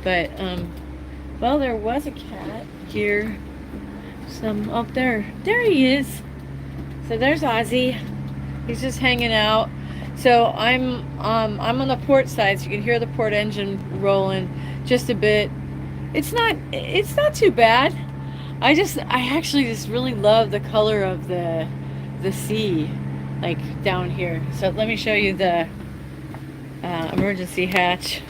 But well, there was a cat here. Some up there. There he is. So there's Ozzy. He's just hanging out. So I'm on the port side, so you can hear the port engine rolling just a bit. It's not too bad. I actually just really love the color of the sea, like down here. So let me show you the emergency hatch.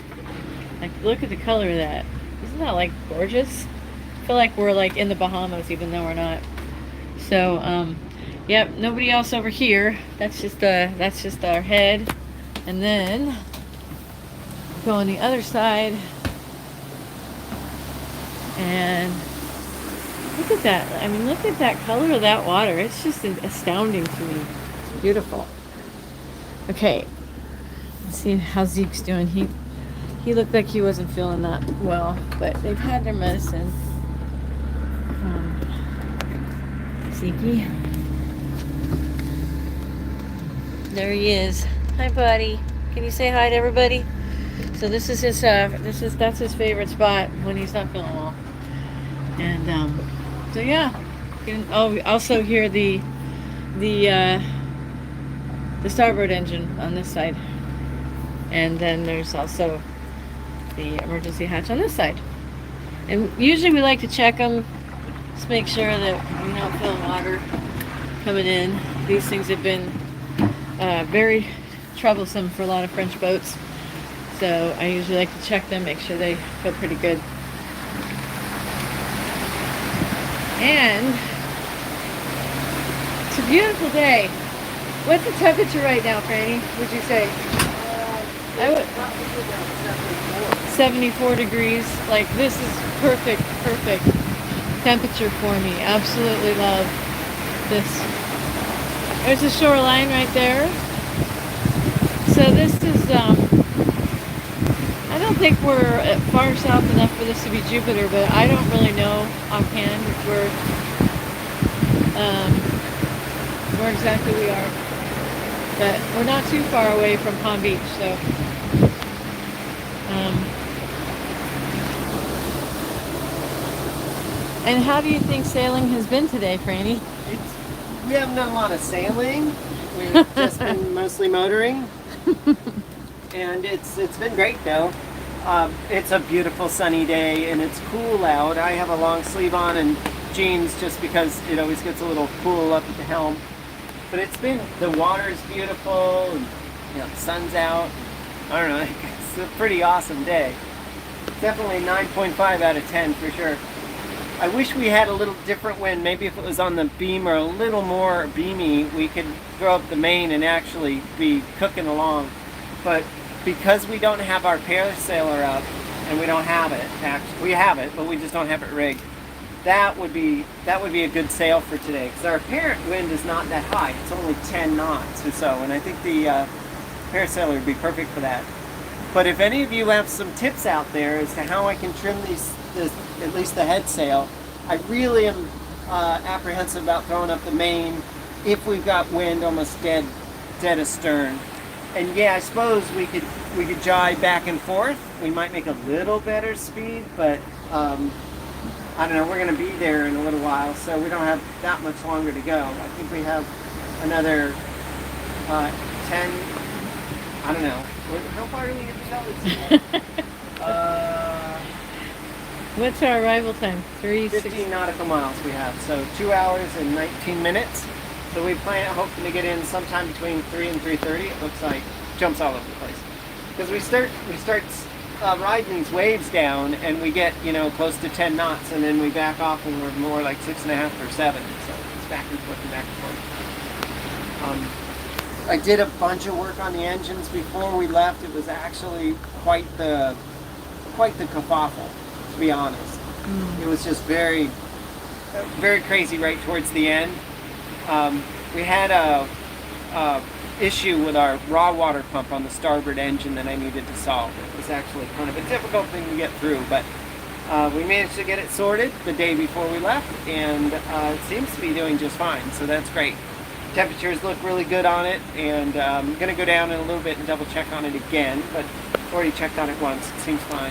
Like, look at the color of that. Isn't that like gorgeous? I feel like we're like in the Bahamas, even though we're not. So yep, nobody else over here. That's just our head, and then go on the other side, and look at that. I mean, look at that color of that water. It's just astounding to me. It's beautiful. Okay, let's see how Zeke's doing. He looked like he wasn't feeling that well, but they've had their medicine. Zeke. There he is. Hi, buddy. Can you say hi to everybody? So this is his that's his favorite spot when he's not feeling well. And so yeah, you can also hear the starboard engine on this side, and then there's also the emergency hatch on this side. And usually we like to check them, just make sure that we don't feel water coming in. These things have been very troublesome for a lot of French boats, so I usually like to check them, make sure they feel pretty good. And it's a beautiful day. What's the temperature right now, Franny? Would you say? I would 74 degrees. Like, this is perfect temperature for me. Absolutely love this. There's the shoreline right there. So this is I don't think we're far south enough for this to be Jupiter, but I don't really know offhand where exactly we are. But we're not too far away from Palm Beach, so and how do you think sailing has been today, Franny? We haven't done a lot of sailing. We've just been mostly motoring, and it's been great though. It's a beautiful sunny day and it's cool out. I have a long sleeve on and jeans just because it always gets a little cool up at the helm. But the water's beautiful, and the sun's out. I don't know, it's a pretty awesome day. Definitely 9.5 out of 10 for sure. I wish we had a little different wind. Maybe if it was on the beam or a little more beamy, we could throw up the main and actually be cooking along. But because we don't have our parasailer up, and we don't have it, actually, we have it, but we just don't have it rigged, that would be a good sail for today, because our apparent wind is not that high. It's only 10 knots or so, and I think the parasailer would be perfect for that. But if any of you have some tips out there as to how I can trim at least the head sail, I really am apprehensive about throwing up the main if we've got wind almost dead astern. And yeah, I suppose we could jibe back and forth. We might make a little better speed, but I don't know, we're going to be there in a little while, so we don't have that much longer to go. I think we have another 10, I don't know. How far do we get to go? What's our arrival time? 15 nautical miles we have, so 2 hours and 19 minutes. So we plan hoping to get in sometime between 3 and 3:30. It looks like jumps all over the place. Because we start riding these waves down, and we get close to 10 knots, and then we back off, and we're more like 6.5 or 7. So it's back and forth and back and forth. I did a bunch of work on the engines before we left. It was actually quite the kerfuffle, to be honest. It was just very crazy right towards the end. We had a issue with our raw water pump on the starboard engine that I needed to solve. It was actually kind of a difficult thing to get through, but we managed to get it sorted the day before we left, and it seems to be doing just fine, so that's great. Temperatures look really good on it, and I'm going to go down in a little bit and double check on it again, but already checked on it once. It seems fine.